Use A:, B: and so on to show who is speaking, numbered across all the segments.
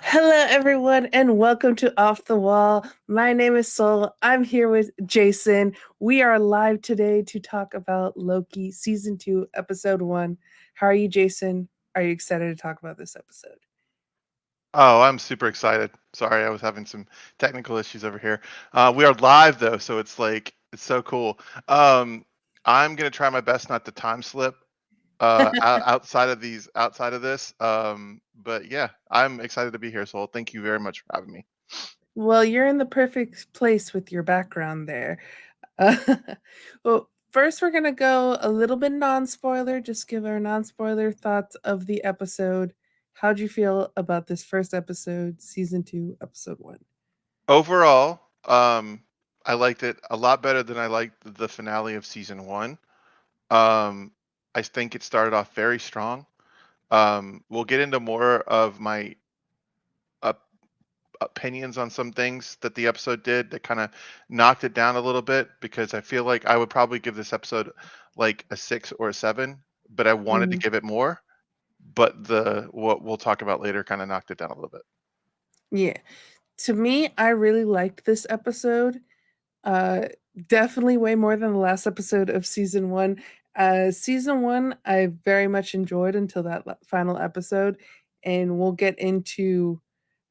A: Hello, everyone, and welcome to Off the Wall. My name is Sol. I'm here with Jason. We are live today to talk about Loki Season 2, Episode 1. How are you, Jason? Are you excited to talk about this episode?
B: Oh, I'm super excited. Sorry, I was having some technical issues over here. We are live though, so it's so cool. Um, I'm gonna try my best not to time slip outside of this. But yeah, I'm excited to be here. So thank you very much for having me.
A: Well, you're in the perfect place with your background there. Uh, well, first, we're going to go a little bit non spoiler, just give our non spoiler thoughts of the episode. How'd you feel about this first episode, Season 2, Episode 1?
B: Overall, I liked it a lot better than I liked the finale of season one. Um, I think it started off very strong. We'll get into more of my opinions on some things that the episode did that kind of knocked it down a little bit because I feel like I would probably give this episode like a 6 or a 7, but I wanted to
A: Mm,
B: give it more. But the what we'll talk about later kind of knocked it down a little bit.
A: yeah. To me, I really liked this episode. Uh, Definitely way more than the last episode of season one. Season one, I very much enjoyed until that final episode, and we'll get into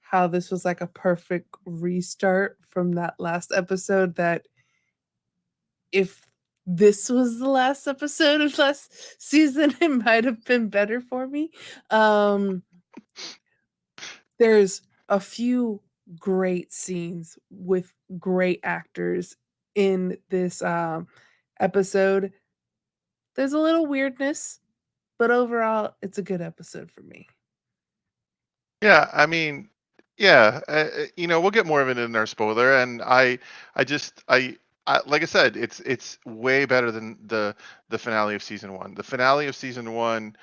A: how this was like a perfect restart from that last episode. That if this was the last episode of last season, it might have been better for me. Um, there's a few great scenes with great actors in this episode. There's a little weirdness, but overall, it's a good episode for me.
B: Yeah, I mean, yeah, we'll get more of it in our spoiler, and I just, like I said, it's way better than the finale of season one. The finale of season one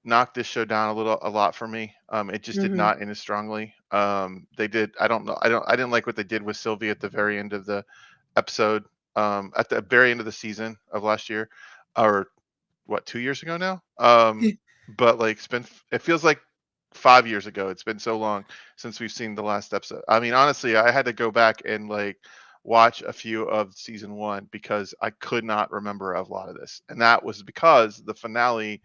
B: knocked this show down a lot for me. It just did
A: Hmm.
B: not end as strongly. They did. I don't know. I didn't like what they did with Sylvie at the very end of the episode. At the very end of the season of last year, or what, 2 years ago now. But like, it feels like 5 years ago. It's been so long since we've seen the last episode. I mean, honestly, I had to go back and like watch a few of season one because I could not remember a lot of this, and that was because the finale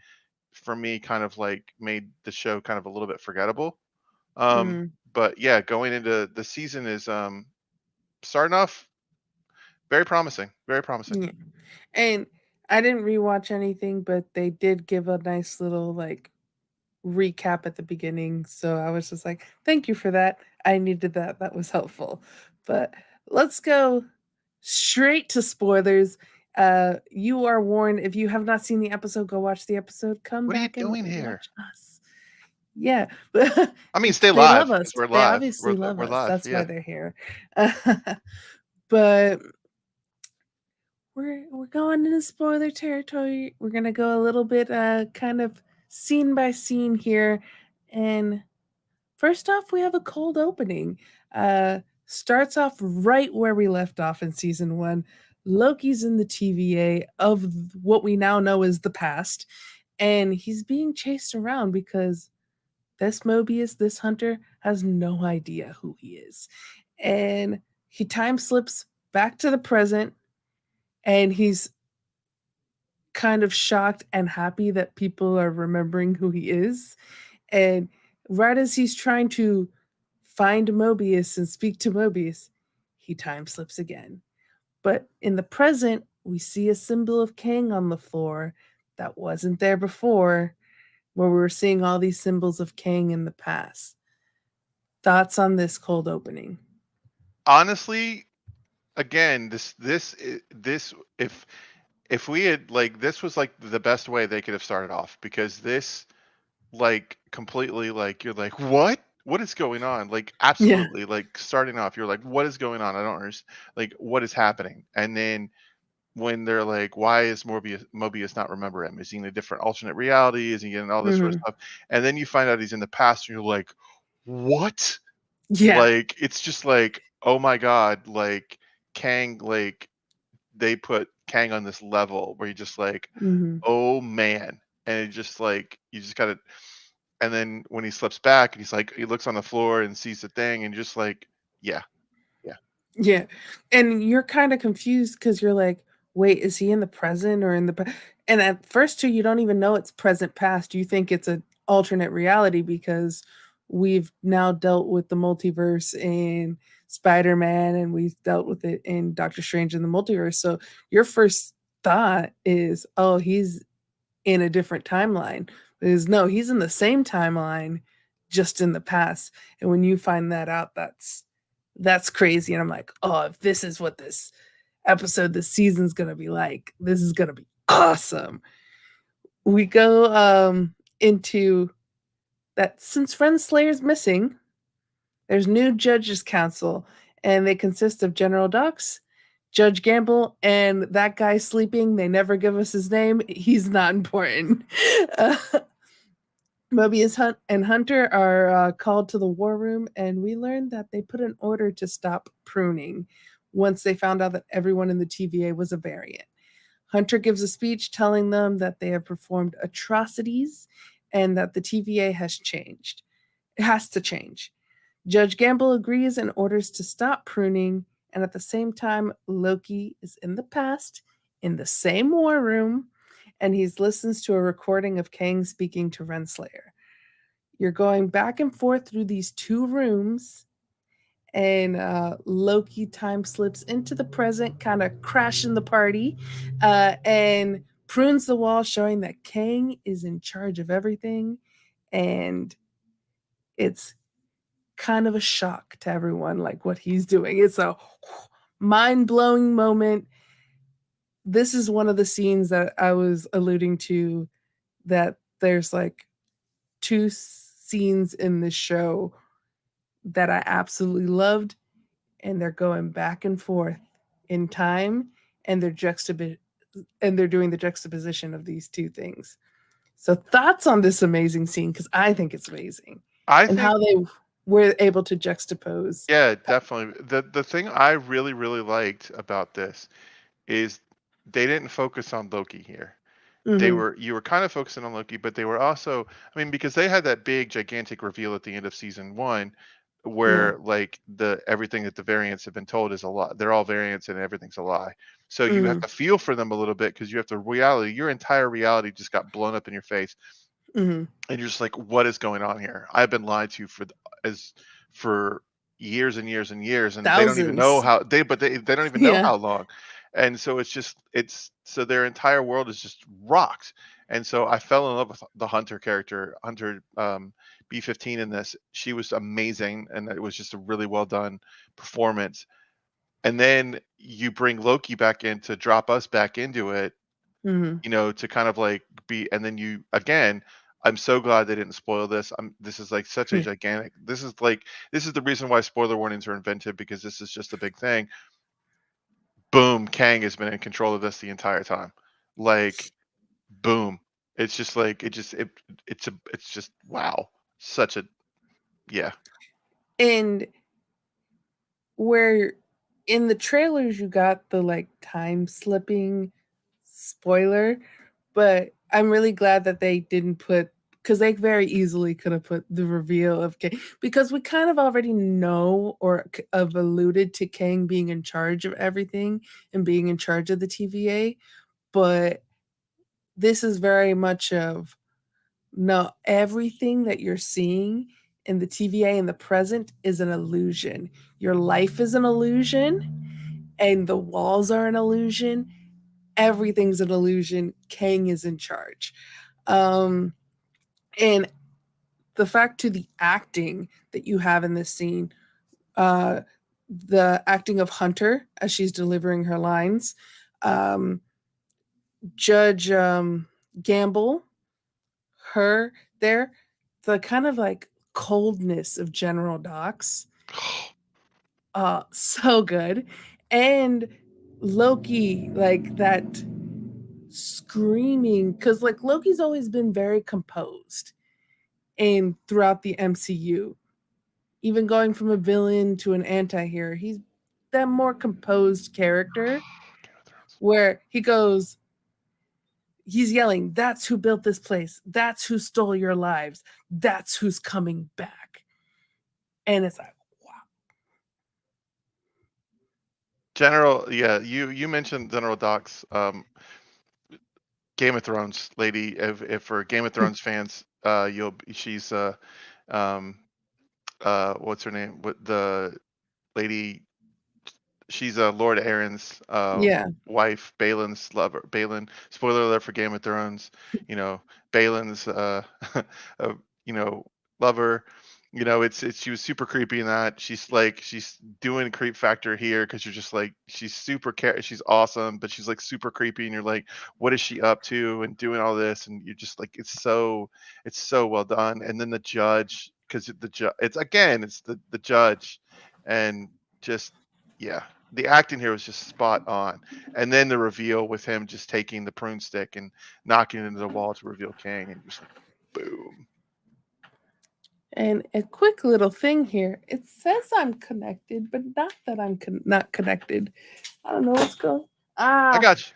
B: for me kind of like made the show kind of a little bit forgettable.
A: Mm,
B: But yeah, going into the season is starting off very promising, very promising.
A: yeah. And I didn't rewatch anything, but they did give a nice little like recap at the beginning. So I was just like, thank you for that. I needed that. That was helpful. But let's go straight to spoilers. You are warned if you have not seen the episode, go watch the episode. Come
B: What are you
A: back and
B: doing here?
A: watch us. Yeah, but
B: I mean, stay
A: they love
B: live
A: us.
B: because we're
A: They
B: live.
A: obviously love
B: We're
A: us.
B: live.
A: That's why
B: Yeah.
A: they're here. But we're going into spoiler territory. We're gonna go a little bit kind of scene by scene here. And first off, we have a cold opening. Starts off right where we left off in season one. Loki's in the TVA of what we now know is the past, and he's being chased around because this Mobius, this hunter, has no idea who he is. And he time slips back to the present, and he's kind of shocked and happy that people are remembering who he is. And right as he's trying to find Mobius and speak to Mobius, he time slips again. But in the present, we see a symbol of Kang on the floor that wasn't there before, where we were seeing all these symbols of Kang in the past. Thoughts on this cold opening?
B: Honestly, again, this if we had like this was like the best way they could have started off because this like completely like you're like what is going on, like
A: Yeah.
B: absolutely like starting off you're like what is going on, I don't understand, like what is happening, and then when they're like, "Why is Mobius not remember him? Is he in a different alternate reality? Is he getting all this sort of
A: Mhm.
B: stuff?" And then you find out he's in the past, and you're like, "What?"
A: Yeah.
B: Like, it's just like, "Oh my god," like, Kang, like, they put Kang on this level where you're just like,
A: Mhm.
B: "Oh, man." And it just like, you just gotta and then when he slips back and he's like he looks on the floor and sees the thing and just like, yeah, yeah.
A: Yeah, and you're kinda confused because 'cause you're like, "Wait, is he in the present or in the pa" and at first too, you don't even know it's present past, you think it's an alternate reality because we've now dealt with the multiverse in Spider-Man, and we've dealt with it in Doctor Strange in the Multiverse, so your first thought is, "Oh, he's in a different timeline." Is no, he's in the same timeline, just in the past, and when you find that out, that's crazy, and I'm like, "Oh, if this is what this season's gonna be like, this is gonna be awesome." We go, into that since Renslayer's missing, there's new judges council, and they consist of General Dux, Judge Gamble, and that guy sleeping, they never give us his name, he's not important. Uh, Mobius Hunt and Hunter are called to the war room, and we learned that they put an order to stop pruning once they found out that everyone in the TVA was a variant. Hunter gives a speech telling them that they have performed atrocities and that the TVA has changed. It has to change. Judge Gamble agrees and orders to stop pruning, and at the same time, Loki is in the past in the same war room, and he listens to a recording of Kang speaking to Renslayer. You're going back and forth through these two rooms, and Loki time slips into the present, kind of crashing the party, and prunes the wall, showing that Kang is in charge of everything. And it's kind of a shock to everyone, like what he's doing. It's a mind blowing moment. This is one of the scenes that I was alluding to, that there's like two scenes in this show that I absolutely loved, and they're going back and forth in time, and they're doing the juxtaposition of these two things. So thoughts on this amazing scene, because I think it's amazing,
B: I
A: and
B: think
A: how they were able to juxtapose.
B: yeah, definitely. The thing I really, really liked about this is they didn't focus on Loki here. They
A: Mhm.
B: were you were kind of focusing on Loki, but they were also I mean, because they had that big gigantic reveal at the end of season 1
A: Yeah.
B: where like the everything that the variants have been told is a lie. They're all variants and everything's a lie. So you have
A: Mhm.
B: to feel for them a little bit because you have to reality your entire reality just got blown up in your face
A: Mhm.
B: and you're just like, "What is going on here? I've been lied to as for years and years and years, and they don't even know
A: Thousands.
B: how they don't even know
A: Yeah.
B: how long." And so it's just it's so their entire world is just rocked. And so I fell in love with the Hunter character, Hunter B-15 in this. She was amazing, and it was just a really well done performance. And then you bring Loki back in to drop us back into it,
A: Mhm.
B: to kind of like be and then you again, I'm so glad they didn't spoil this. This is like such a
A: Yeah.
B: gigantic this is the reason why spoiler warnings are invented because this is just a big thing. Boom, Kang has been in control of this the entire time. Like boom. It's just like it's just wow. Such a yeah.
A: And where in the trailers you got the like time slipping spoiler, but I'm really glad that they didn't put, because they very easily could have put the reveal of Kang, because we kind of already know or have alluded to Kang being in charge of everything and being in charge of the TVA, but this is very much of no, everything that you're seeing in the TVA in the present is an illusion. Your life is an illusion, and the walls are an illusion. Everything's an illusion. Kang is in charge. Um, and the fact to the acting that you have in this scene, uh, the acting of Hunter as she's delivering her lines, um, Judge Gamble, her there, the kind of like coldness of General Docs, so good. And Loki, like that screaming, because like Loki's always been very composed and throughout the MCU, even going from a villain to an anti-hero, he's that more composed character
B: Game of Thrones.
A: where he's yelling, "That's who built this place. That's who stole your lives. That's who's coming back." And it's like, wow.
B: General, yeah, you mentioned General Docs, Game of Thrones lady. If for Game of Thrones fans, she's um what's her name? What the lady? She's Lord Aaron's
A: Yeah.
B: wife, Balin's lover. Balin. Spoiler alert for Game of Thrones. You know, Balin's uh, you know lover. It's she was super creepy in that. She's doing creep factor here because you're just like she's awesome, but she's like super creepy, and you're like, what is she up to and doing all this, and you're just like, it's so well done. And then the judge, because the judge, it's the judge, and just yeah, the acting here was just spot on. And then the reveal with him just taking the prune stick and knocking it into the wall to reveal Kang, and just like, boom.
A: And a quick little thing here. It says I'm connected, but not that I'm not connected. I don't know what's going.
B: I
A: Ah,
B: got you.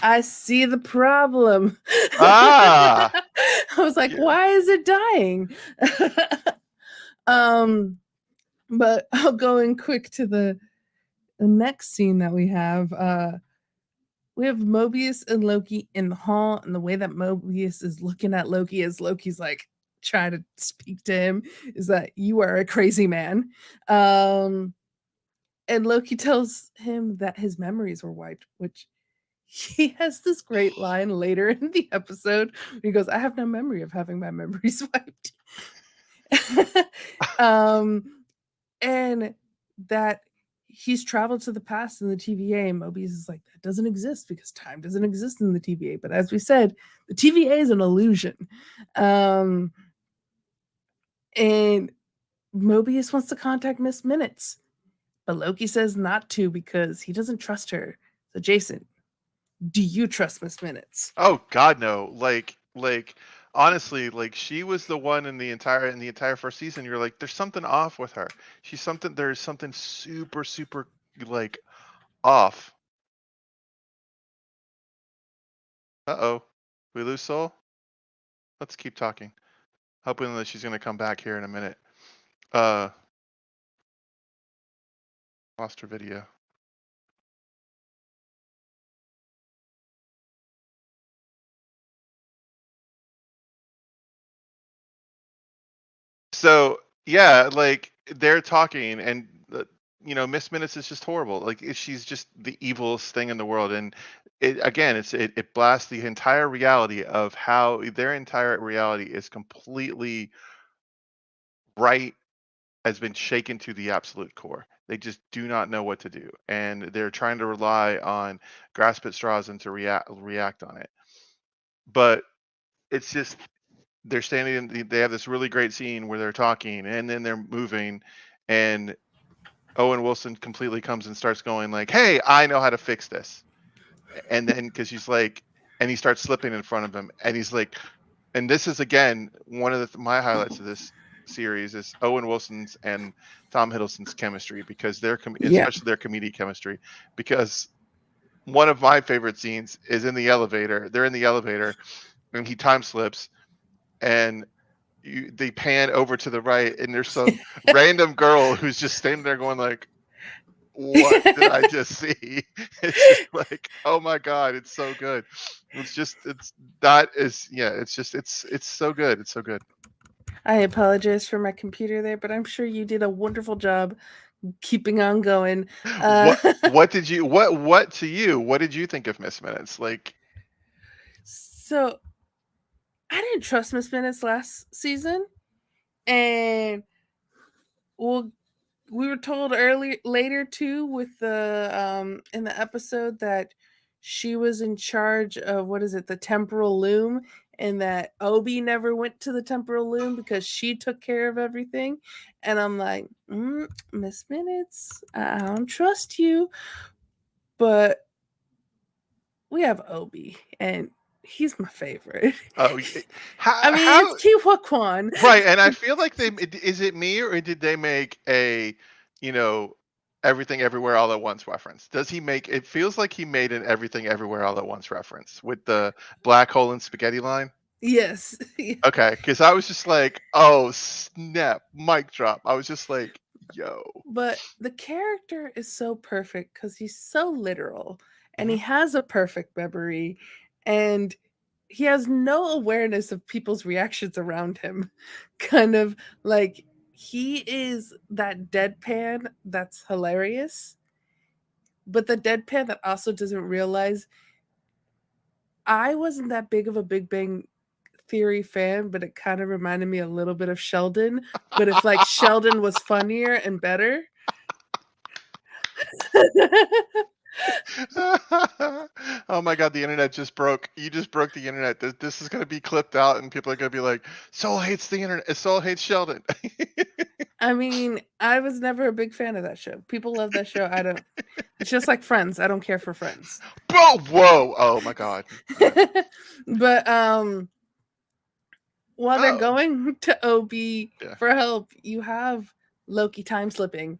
A: I see the problem.
B: Ah,
A: I was like,
B: yeah.
A: why is it dying? um, but I'll go in quick to the next scene that we have. We have Mobius and Loki in the hall, and the way that Mobius is looking at Loki as Loki's like trying to speak to him is that you are a crazy man. Um, and Loki tells him that his memories were wiped, which he has this great line later in the episode. He goes, "I have no memory of having my memories wiped." um, and that he's traveled to the past in the TVA. And Mobius is like, that doesn't exist because time doesn't exist in the TVA. But as we said, the TVA is an illusion. Um, and Mobius wants to contact Miss Minutes, but Loki says not to because he doesn't trust her. So, Jason, do you trust Miss Minutes?
B: Oh God, no. Like honestly, like she was the one in the entire first season. You're like, there's something off with her. There's something super, super like off. Uh-oh. We lose Soul? Let's keep talking. Hoping that she's gonna come back here in a minute. Uh Lost her video. So yeah, like they're talking, and Miss Minutes is just horrible. Like she's just the evilest thing in the world, and it blasts the entire reality of how their entire reality is completely right, has been shaken to the absolute core. They just do not know what to do, and they're trying to rely on grasp at straws and to react on it. But it's just they're standing they have this really great scene where they're talking and then they're moving, and Owen Wilson completely comes and starts going like, "Hey, I know how to fix this." And then because he's like, and he starts slipping in front of him, and he's like, and this is again one of my highlights of this series is Owen Wilson's and Tom Hiddleston's chemistry, because
A: Yeah.
B: especially their comedic chemistry, because one of my favorite scenes is in the elevator. They're in the elevator and he time slips, and they pan over to the right, and there's some random girl who's just standing there going like, what did I just see? It's just like, oh my god, it's so good. It's that is yeah, it's so good. It's so good.
A: I apologize for my computer there, but I'm sure you did a wonderful job keeping on going. Uh,
B: What to you? What did you think of Miss Minutes? Like,
A: so I didn't trust Miss Minutes last season, and well, we were told earlier later too with the in the episode that she was in charge of what is it, the temporal loom, and that Obi never went to the temporal loom because she took care of everything. And I'm like, Miss Minutes, I don't trust you. but we have Obi, and he's my favorite.
B: Oh,
A: I mean, it's
B: how
A: Kiwa Kwan.
B: right, and I feel like is it me or did they make a, you know, Everything Everywhere All at Once reference? Does he make it feels like he made an Everything Everywhere All at Once reference with the black hole and spaghetti line?
A: Yes.
B: Okay, because I was just like, "Oh, snap, mic drop." I was just like, "Yo."
A: But the character is so perfect because he's so literal and he
B: Mhm.
A: has a perfect memory and he has no awareness of people's reactions around him. Kind of like he is that deadpan that's hilarious, but the deadpan that also doesn't realize I wasn't that big of a Big Bang Theory fan, but it kind of reminded me a little bit of Sheldon. But if like Sheldon was funnier and better,
B: Oh my god, the internet just broke. You just broke the internet. This is gonna be clipped out, and people are gonna be like, "Soul hates the internet. Soul hates Sheldon."
A: I mean, I was never a big fan of that show. People love that show. I don't. It's just like Friends. I don't care for Friends.
B: Bro, whoa! Oh my god.
A: But while they're
B: Oh
A: going to OB
B: yeah.
A: for help, you have Loki time slipping,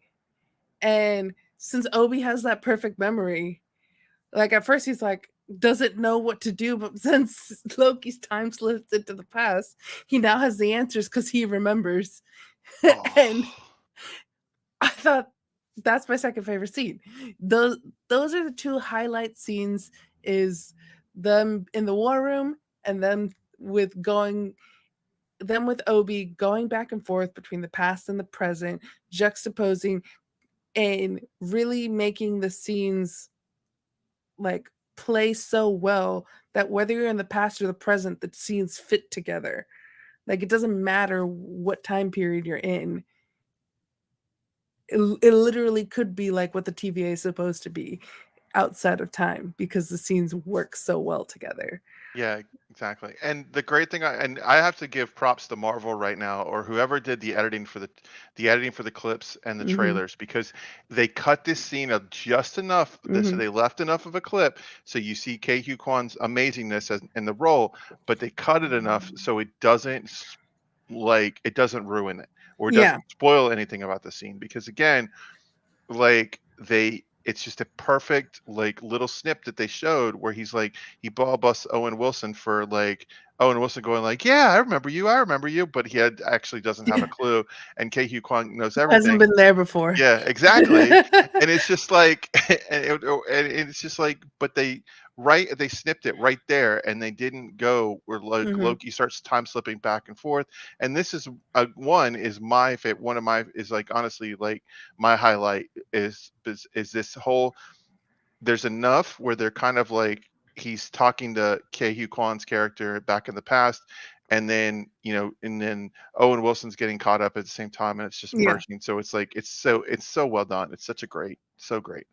A: and since Obi has that perfect memory, like at first he's like doesn't know what to do, but since Loki's time slipped into the past, he now has the answers because he remembers. And
B: Oh
A: I thought that's my second favorite scene. Those are the two highlight scenes is them in the war room and them with Obi going back and forth between the past and the present, juxtaposing and really making the scenes like play so well that whether you're in the past or the present, the scenes fit together. Like it doesn't matter what time period you're in. It literally could be like what the TVA is supposed to be outside of time because the scenes work so well together.
B: yeah, exactly. And the great thing, and I have to give props to Marvel right now, or whoever did the editing for the clips and the
A: Mhm.
B: trailers, because they cut this scene of just enough. So
A: Mhm.
B: they left enough of a clip, so you see Ke Huy Quan's amazingness in the role, but they cut it enough so it doesn't it doesn't ruin it or it
A: Yeah.
B: doesn't spoil anything about the scene. Because again, it's just a perfect like little snip that they showed where he's like he ball busts Owen Wilson for like Owen Wilson going like, "Yeah, I remember you," but he actually doesn't have a
A: Yeah.
B: clue, and Ke Huy Quan knows
A: Hasn't
B: everything.
A: been there before.
B: Yeah, exactly. And it's just like, and it's just like, but they snipped it right there, and they didn't go where like
A: Mhm.
B: Loki starts time slipping back and forth. And this is one is my favorite. One of my is like honestly like my highlight is this whole. There's enough where they're kind of like he's talking to Ke Huy Quan's character back in the past, and then and then Owen Wilson's getting caught up at the same time, and it's just
A: Yeah.
B: merging. So it's like it's so well done. It's such a great, so great.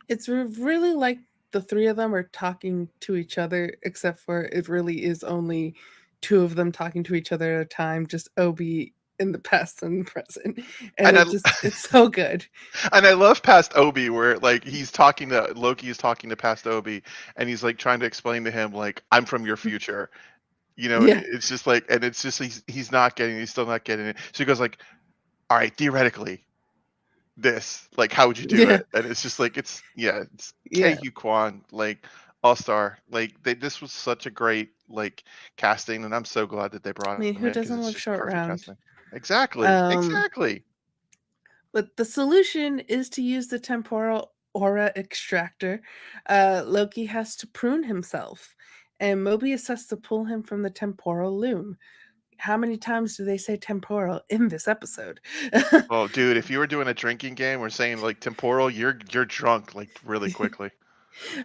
A: It's really like the three of them are talking to each other, except for it really is only two of them talking to each other at a time, just Obi in the past and present. And
B: And I
A: it's so good.
B: and I love past Obi where like he's talking to Loki is talking to past Obi, and he's like trying to explain to him like I'm from your future. And
A: Yeah.
B: it's just like, and it's just he's not getting, he's still not getting it. So he goes like, all right, theoretically, this like how would you do
A: Yeah.
B: it? And it's just like it's Ke
A: Yeah.
B: Huy Quan like all star like this was such a great like casting, and I'm so glad that they
A: I
B: brought
A: mean,
B: him
A: who
B: in because
A: doesn't
B: it's
A: love
B: just
A: short
B: perfect
A: round?
B: casting. Exactly,
A: Um,
B: exactly.
A: but the solution is to use the temporal aura extractor. Loki has to prune himself, and Mobius has to pull him from the temporal loom. How many times do they say temporal in this episode?
B: Oh dude, if you were doing a drinking game or saying like temporal, you're drunk like really quickly.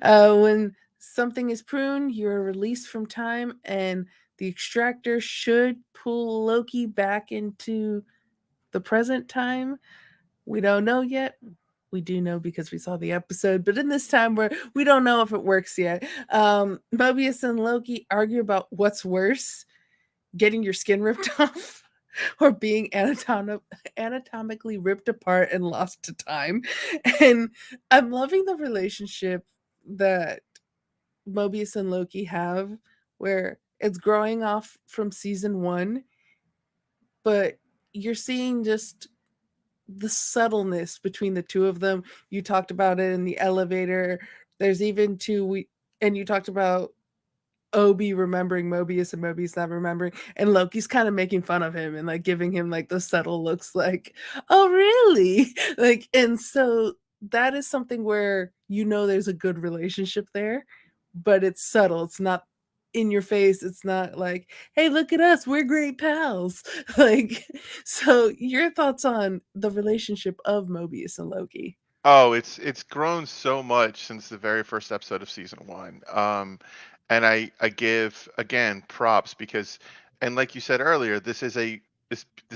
A: When something is pruned, you're released from time, and the extractor should pull Loki back into the present time. We don't know yet. We do know because we saw the episode, but in this time where we don't know if it works yet. Mobius and Loki argue about what's worse, getting your skin ripped off or being anatomically ripped apart and lost to time. And I'm loving the relationship that Mobius and Loki have, where it's growing off from season one, but you're seeing just the subtleness between the two of them. You talked about it in the elevator. There's even two we and you talked about Obi remembering Mobius and Mobius not remembering, and Loki's kind of making fun of him and like giving him like the subtle looks like, "Oh, really?" Like, and so that is something where you know there's a good relationship there, but it's subtle. It's not in your face. It's not like, "Hey, look at us. We're great pals." Like, so your thoughts on the relationship of Mobius and Loki?
B: Oh, it's grown so much since the very first episode of season one. And I give again props because, and like you said earlier, this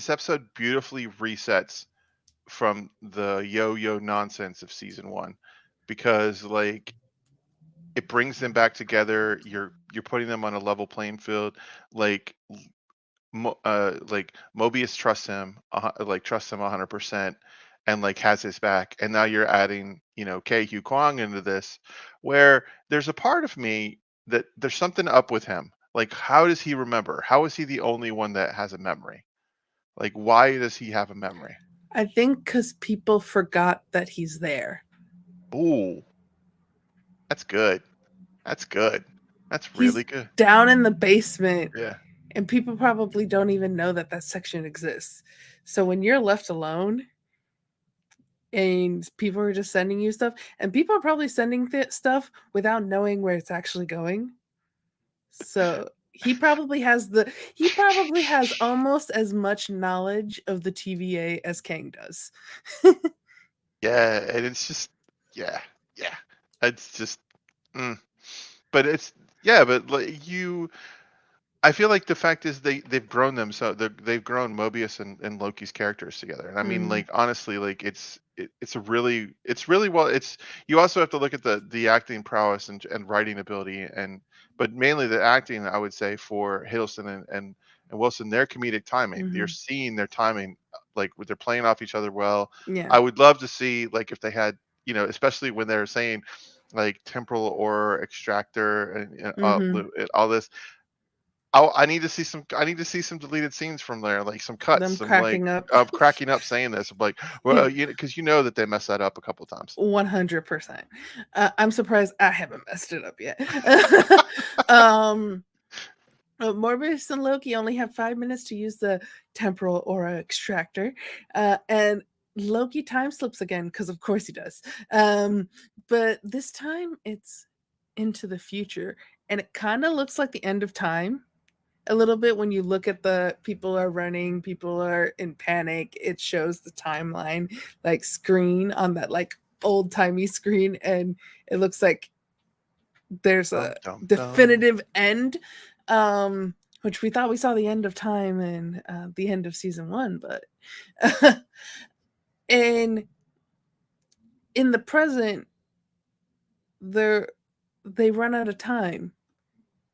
B: episode beautifully resets from the yo-yo nonsense of season one, because like it brings them back together. You're putting them on a level playing field. Like like Mobius trusts him, like trusts him 100%, and like has his back. And now you're adding, K Hugh Kwang into this, where there's a part of me that there's something up with him. Like, how does he remember? How is he the only one that has a memory? Like, why does he have a memory?
A: I think because people forgot that he's there.
B: Ooh, that's good. That's good. That's
A: He's
B: really good.
A: down in the basement,
B: Yeah.
A: and people probably don't even know that that section exists. So when you're left alone and people are just sending you stuff, and people are probably sending stuff without knowing where it's actually going. So he probably has almost as much knowledge of the TVA as Kang does.
B: Yeah, and it's just, yeah, yeah. It's just, mm. But it's, yeah, but like I feel like the fact is they've grown them, so they've grown Mobius and Loki's characters together. And I mean,
A: Mm,
B: like honestly, like it's really well. It's, you also have to look at the acting prowess and writing ability, but mainly the acting, I would say, for Hiddleston and Wilson, their comedic timing. You're
A: mhm.
B: seeing their timing, like they're playing off each other well.
A: Yeah.
B: I would love to see, like, if they had, especially when they're saying like temporal or extractor
A: Mhm.
B: and all this. I need to see some. I need to see some deleted scenes from there, like some cuts,
A: Them
B: some like
A: cracking up.
B: cracking up saying this. I'm like, well, because that they messed that up a couple times.
A: 100%. I'm surprised I haven't messed it up yet. um, Morbius and Loki only have 5 minutes to use the temporal aura extractor, and Loki time slips again because, of course, he does. But this time it's into the future, and it kind of looks like the end of time a little bit when you look at the people are running, people are in panic. It shows the timeline like screen on that like old timey screen, and it looks like there's
B: Dum
A: a
B: dum dum.
A: definitive end. Which we thought we saw the end of time and the end of season one, but in in the present, they're they run out of time,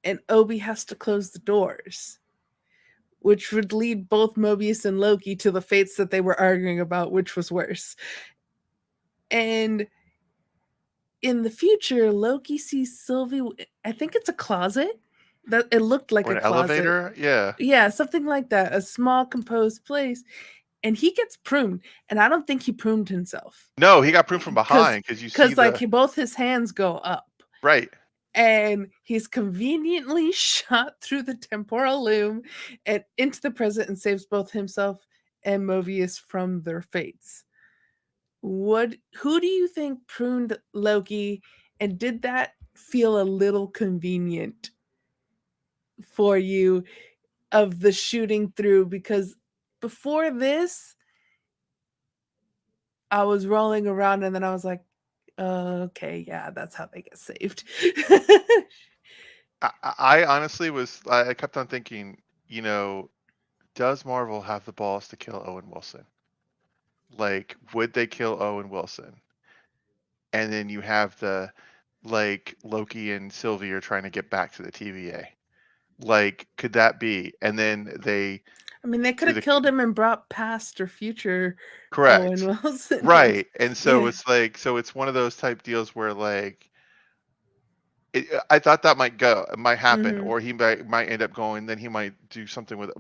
A: and Obi has to close the doors, which would lead both Mobius and Loki to the fates that they were arguing about, which was worse. And in the future, Loki sees Sylvie. I think it's a closet. That it looked like
B: Or
A: a
B: an
A: closet.
B: elevator. Yeah.
A: Yeah, something like that. A small composed place. And he gets pruned. And I don't think he pruned himself.
B: No, he got pruned from
A: Cause
B: behind because you see
A: because like
B: the
A: both his hands go up.
B: right.
A: And he's conveniently shot through the temporal loom and into the present and saves both himself and Mobius from their fates. Who do you think pruned Loki, and did that feel a little convenient for you of the shooting through? Because before this, I was rolling around and then I was like, okay, yeah, that's how they get saved.
B: I honestly I kept on thinking, does Marvel have the balls to kill Owen Wilson? Like, would they kill Owen Wilson? And then you have the, like, Loki and Sylvie are trying to get back to the TVA. Like, could that be? And then they
A: I mean, they could
B: through
A: have
B: the
A: killed him and brought past or future Owen
B: correct.
A: Wilson in.
B: Right, and so
A: Yeah.
B: it's like so it's one of those type deals where, like, I thought that might happen,
A: Mhm.
B: or he might end up going, then he might do something with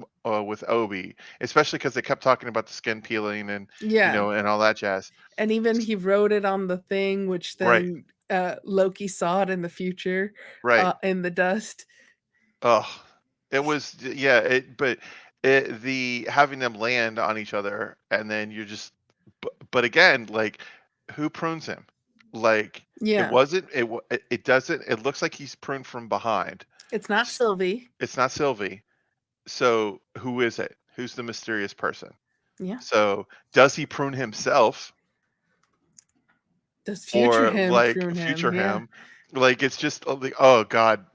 B: Obi, especially because they kept talking about the skin peeling and,
A: Yeah.
B: and all that jazz.
A: And even he wrote it on the thing, which
B: Right,
A: then, Loki saw it in the future,
B: right.
A: in the dust.
B: Oh, it was yeah, but the having them land on each other and then you're just but again, like who prunes him? Like it
A: Yeah.
B: wasn't it wa- it doesn't it looks like he's pruned from behind.
A: It's not
B: S-
A: Sylvie.
B: It's not Sylvie. So who is it? Who's the mysterious person?
A: Yeah.
B: So does he prune himself
A: Does future
B: or
A: him
B: like
A: prune him?
B: future
A: Yeah.
B: him? Like it's just like oh god.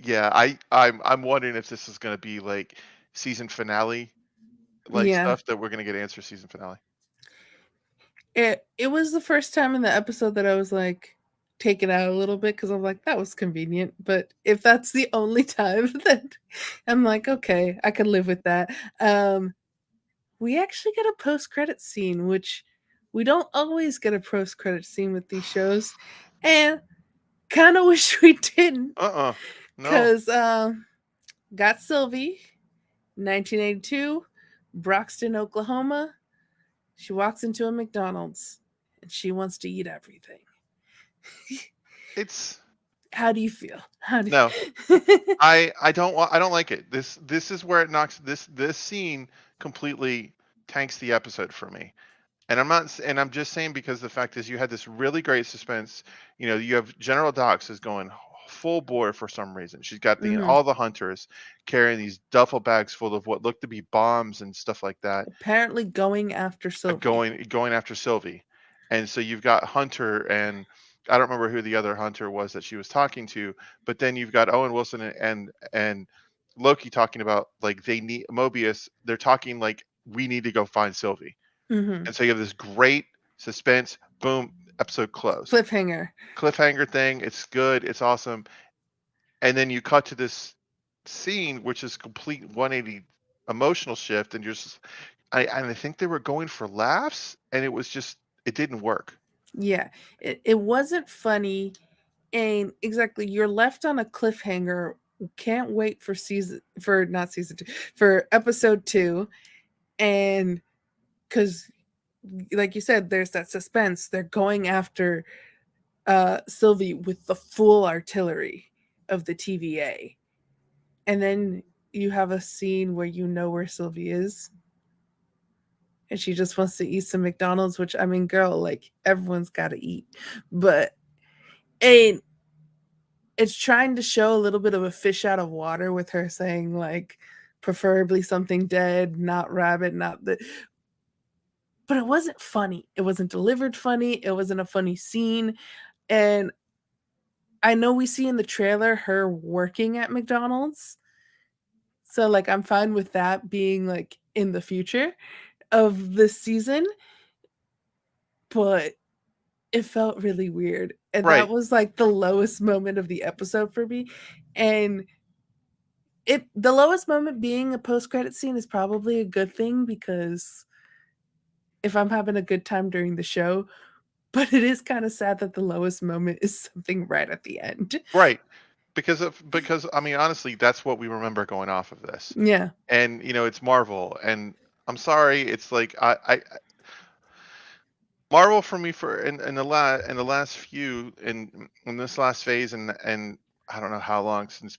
B: Yeah, I'm wondering if this is going to be like season finale like
A: Yeah.
B: stuff that we're gonna get answer season finale.
A: It was the first time in the episode that I was, like, taken out a little bit because 'cause I'm like, "That was convenient," but if that's the only time, then I'm like, "Okay, I can live with that." Um, we actually get a post-credit scene, which we don't always get a post-credit scene with these shows, and kinda wish we didn't
B: Uh-uh. No.
A: 'cause, got Sylvie, 1982, Broxton, Oklahoma. She walks into a McDonald's, and she wants to eat everything.
B: It's
A: How do you feel? How do
B: no.
A: you
B: I don't like it. This is where it knocks this scene completely tanks the episode for me. And and I'm just saying because the fact is you had this really great suspense. You have General Dox is going full bore for some reason. She's got
A: Mhm.
B: all the hunters carrying these duffel bags full of what look to be bombs and stuff like that.
A: Apparently going after Sylvie.
B: Going after Sylvie. And so you've got Hunter and I don't remember who the other hunter was that she was talking to, but then you've got Owen Wilson and Loki talking about like they need Mobius. They're talking like we need to go find Sylvie.
A: Mhm.
B: And so you have this great suspense, boom, episode closed.
A: Cliffhanger.
B: Cliffhanger thing, it's good, it's awesome. And then you cut to this scene which is complete 180 emotional shift and you're just I think they were going for laughs, and it was just it didn't work.
A: Yeah. It wasn't funny, and exactly, you're left on a cliffhanger. Can't wait for season for not season 2, for episode 2, and because like you said, there's that suspense. They're going after, Sylvie with the full artillery of the TVA. And then you have a scene where you know where Sylvie is, and she just wants to eat some McDonald's, which I mean, girl, like everyone's got to eat, but and it's trying to show a little bit of a fish out of water with her saying like, preferably something dead, not rabbit, not the. But it wasn't funny. It wasn't delivered funny. It wasn't a funny scene, and I know we see in the trailer her working at McDonald's, so like I'm fine with that being like in the future of this season, but it felt really weird, and that
B: Right,
A: was, like, the lowest moment of the episode for me, and the lowest moment being a post-credit scene is probably a good thing because if I'm having a good time during the show, but it is kinda sad that the lowest moment is something right at the end.
B: right. Because I mean, honestly, that's what we remember going off of this.
A: Yeah.
B: And it's Marvel, and I'm sorry, it's like I Marvel for me for in the last few in this last phase and I don't know how long since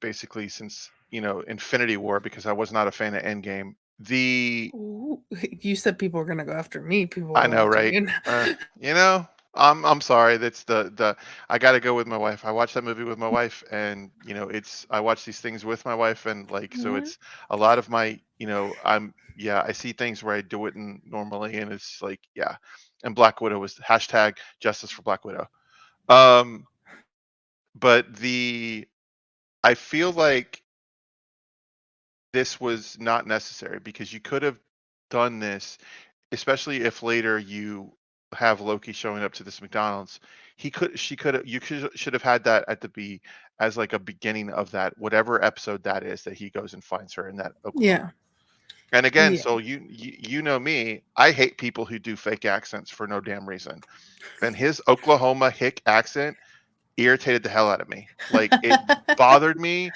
B: Infinity War because I was not a fan of Endgame. The
A: Ooh, you said people were gonna go after me, people will
B: I
A: go
B: know,
A: after
B: right?
A: you now.
B: Uh, you know, I'm sorry. That's the I got to go with my wife. I watched that movie with my wife, and it's I watch these things with my wife, and like so,
A: Yeah.
B: it's a lot of my I'm yeah I see things where I do it normally, and it's like yeah, and Black Widow was hashtag justice for Black Widow. Um, but I feel like this was not necessary because you could have done this, especially if later you have Loki showing up to this McDonald's. She could you should have had that at the be as like a beginning of that whatever episode that is that he goes and finds her in that Oklahoma.
A: Yeah.
B: And again,
A: Yeah.
B: so you know me, I hate people who do fake accents for no damn reason. And his Oklahoma hick accent irritated the hell out of me. Like, it bothered me.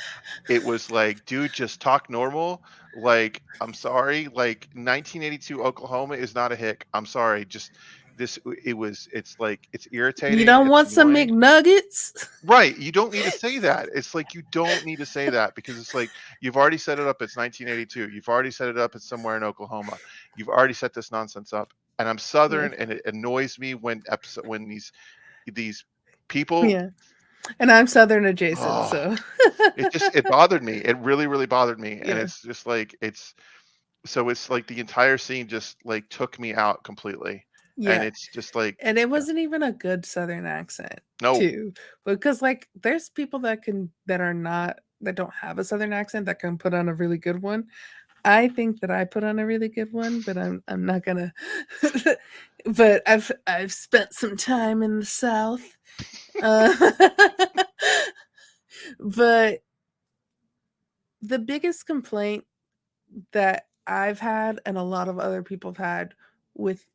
B: It was like, "Dude, just talk normal." Like, I'm sorry, like, 1982 Oklahoma is not a hick. I'm sorry, just it's like, it's
A: You
B: irritating,
A: don't
B: it's
A: want some
B: annoying.
A: McNuggets?
B: Right, you don't need to say that. It's like, you don't need to say that because it's like, you've already set it up, it's 1982. You've already set it up, it's somewhere in Oklahoma. You've already set this nonsense up, and I'm
A: Yeah.
B: Southern, and it annoys me when these people.
A: Yeah. And I'm Southern adjacent,
B: Oh,
A: so
B: it bothered me. It really, really bothered me, and
A: yeah.
B: it's just like it's like the entire scene just, like, took me out completely, and
A: Yeah.
B: it's just like,
A: And it
B: yeah.
A: wasn't even a good Southern accent
B: No.
A: too, because, like, there's people that are not that don't have a Southern accent that can put on a really good one. I think that I put on a really good one, but I'm not gonna but I've spent some time in the South. Uh, but the biggest complaint that I've had and a lot of other people have had with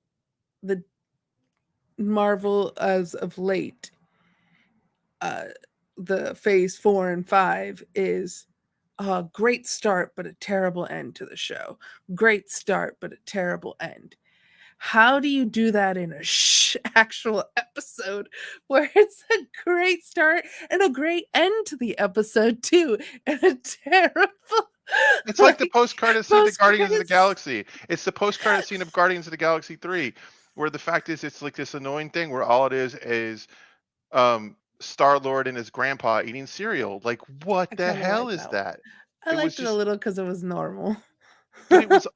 A: the Marvel as of late, uh, the phase 4 and 5 is a great start, but a terrible end to the show. Great start, but a terrible end. How do you do that in a actual episode where it's a great start and a great end to the episode too, and a terrible
B: It's like the
A: like
B: post-credit scene to
A: post
B: Guardians of the
A: credits?
B: Galaxy. It's the post-credit scene of Guardians of the Galaxy 3, where the fact is it's like this annoying thing where all it is, Star-Lord and his grandpa eating cereal. Like, what
A: I
B: the
A: kind of
B: hell
A: like
B: is
A: that one.
B: that?
A: I
B: It was
A: liked it a
B: just
A: little because it was normal.
B: But it was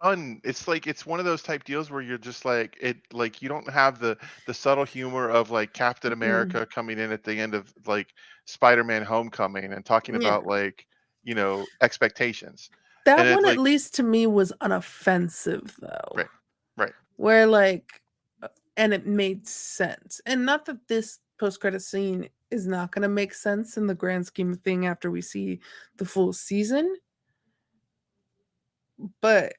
B: it's like it's one of those type deals where you're just like you don't have the subtle humor of like Captain
A: Mm,
B: America coming in at the end of like Spider-Man Homecoming and talking
A: yeah.
B: about like, expectations. And
A: That
B: it's
A: one, at
B: like,
A: least to me, was unoffensive, though,
B: right, right.
A: where, like and it made sense, and not that this post-credit scene is not gonna make sense in the grand scheme of thing after we see the full season, but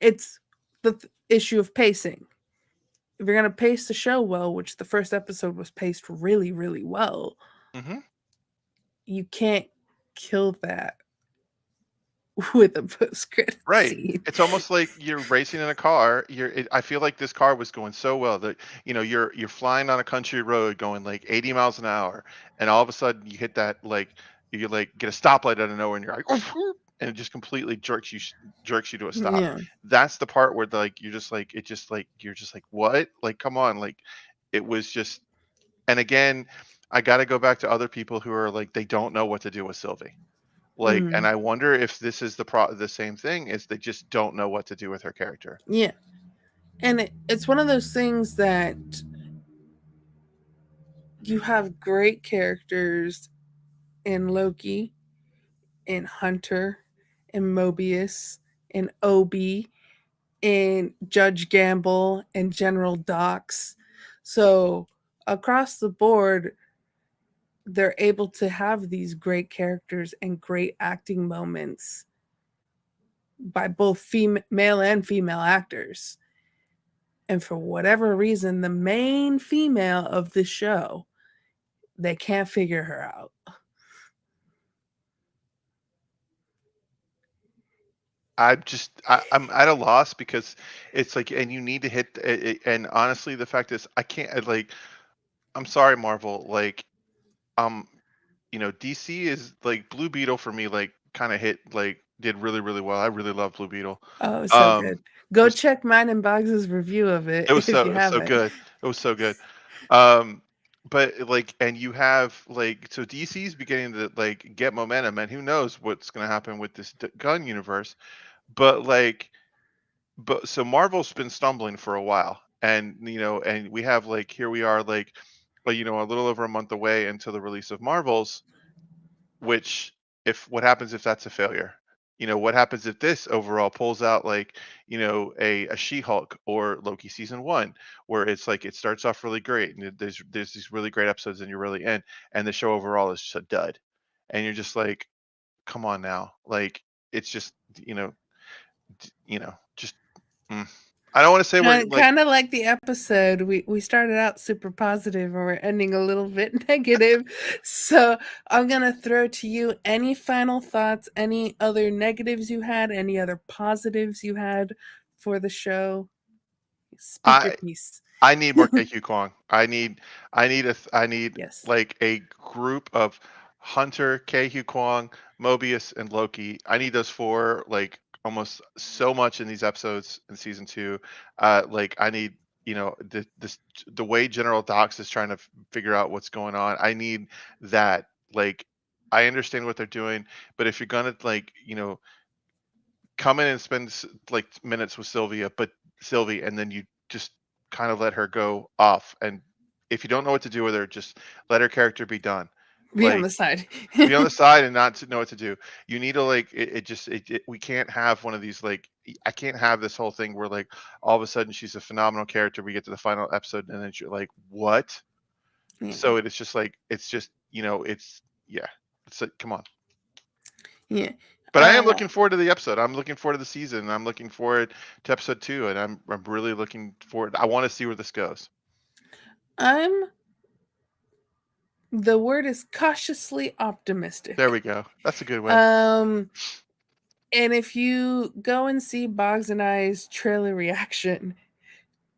A: it's the issue of pacing. If you're gonna pace the show well, which the first episode was paced really, really well,
B: Mhm.
A: you can't kill that with a post-credit
B: Right.
A: scene.
B: It's almost like you're racing in a car. I feel like this car was going so well that, you're flying on a country road going like 80 miles an hour, and all of a sudden you hit that like you like get a stoplight out of nowhere, and you're like, "Oof, whoop," and it just completely jerks you to a stop.
A: Yeah.
B: That's the part where like you're just like, what? Like, come on, like, it was just. And again, I got to go back to other people who are like they don't know what to do with Sylvie. Like, and
A: Mm.
B: I wonder if this is the same thing, is they just don't know what to do with her character.
A: Yeah. And it's one of those things that you have great characters in Loki, in Hunter, in Mobius, in Obi, in Judge Gamble, and General Dox. So across the board, they're able to have these great characters and great acting moments by both male and female actors. And for whatever reason, the main female of the show, they can't figure her out.
B: I'm at a loss because it's like, and you need to hit, and honestly, the fact is, I can't, like, I'm sorry, Marvel, like, um, DC is like Blue Beetle for me, like, kind of did really, really well. I really love Blue Beetle.
A: Oh, so
B: Um,
A: good. Go
B: was
A: check mine and Bogz's review of it
B: It was
A: if you
B: so
A: haven't.
B: good. It was so good. Um, but like, and you have like, so DC's beginning to like get momentum, and who knows what's going to happen with this gun universe. But like, but so Marvel's been stumbling for a while, and and we have like, here we are like, well, a little over a month away until the release of Marvels, which, if what happens if that's a failure? what happens if this overall pulls out like, a She-Hulk or Loki season 1, where it's like it starts off really great and there's these really great episodes and you really end, and the show overall is just a dud. And you're just like, come on now. Like it's just, just mm. I don't want to say we're like
A: Kind of like the episode. We started out super positive and we're ending a little bit negative. So I'm gonna throw to you any final thoughts, any other negatives you had, any other positives you had for the show. Speak your
B: I
A: piece.
B: I need more KQ Kwong. I need
A: Yes.
B: like a group of Hunter, KQ Kwong, Mobius, and Loki. I need those four like almost so much in these episodes in season two. Like I need, the way General Docs is trying to figure out what's going on. I need that. Like I understand what they're doing, but if you're gonna like, come in and spend like minutes with Sylvie, and then you just kind of let her go off. And if you don't know what to do with her, just let her character be done.
A: Be on
B: Like
A: the side.
B: be on the side and not to know what to do. You need to like we can't have one of these like I can't have this whole thing where like all of a sudden she's a phenomenal character. We get to the final episode and then you're like, what?
A: Yeah.
B: So it's just like it's just it's yeah. It's like come on.
A: Yeah.
B: But I am looking forward to the episode. I'm looking forward to the season. I'm looking forward to episode 2, and I'm really looking forward. I want to see where this goes.
A: I'm the word is cautiously
B: There
A: optimistic.
B: we go. That's a good way.
A: Um and if you go and see Boggs and I's trailer reaction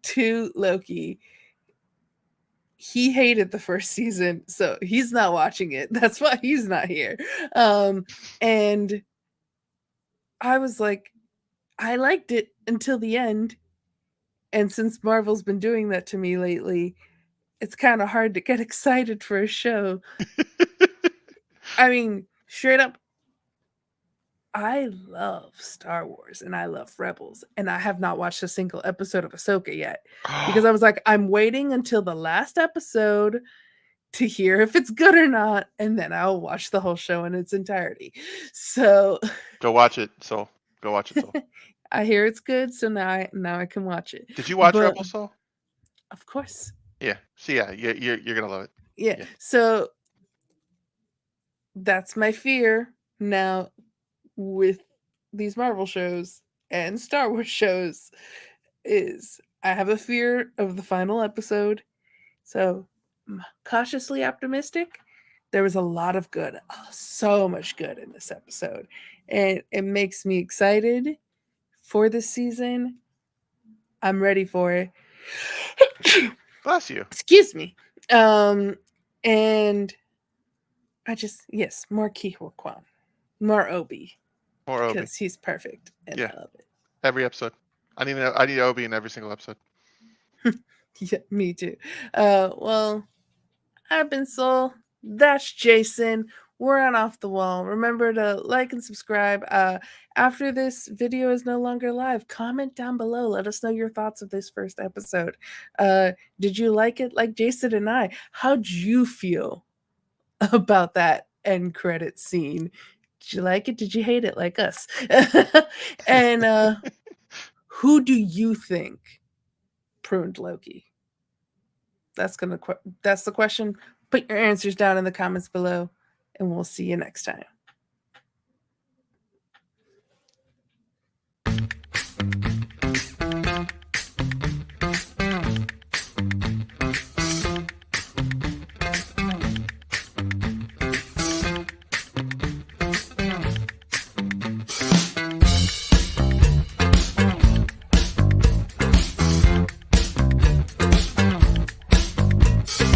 A: to Loki, he hated the first season, so he's not watching it. That's why he's not here. And I was like, I liked it until the end. And since Marvel's been doing that to me lately, it's kind of hard to get excited for a show. I mean, straight up, I love Star Wars and I love Rebels, and I have not watched a single episode of Ahsoka yet because I was like, I'm waiting until the last episode to hear if it's good or not, and then I'll watch the whole show in its entirety. So
B: Go watch it, Soul. Go watch it, Soul.
A: I hear it's good, so now I can watch it.
B: Did you watch
A: But
B: Rebel Soul?
A: of course,
B: Yeah. See, yeah, you're gonna love it.
A: yeah.
B: Yeah.
A: So that's my fear now with these Marvel shows and Star Wars shows is I have a fear of the final episode. So I'm cautiously optimistic. There was a lot of good, so much good in this episode. And it makes me excited for this season. I'm ready for it.
B: Bless you.
A: Excuse me. And I just yes, more Kihwa Kwan, more Obi,
B: More Obi.
A: because he's perfect and
B: Yeah.
A: I love it.
B: Every episode. I need Obi in every single episode.
A: Yeah, me too. Well, I've been Soul. That's Jason. We're on Off the Wall. Remember to like and subscribe. After this video is no longer live, comment down below. Let us know your thoughts of this first episode. Did you like it like Jason and I? How'd you feel about that end credit scene? Did you like it? Did you hate it like us? And who do you think pruned Loki? That's the question. Put your answers down in the comments below, and we'll see you next time.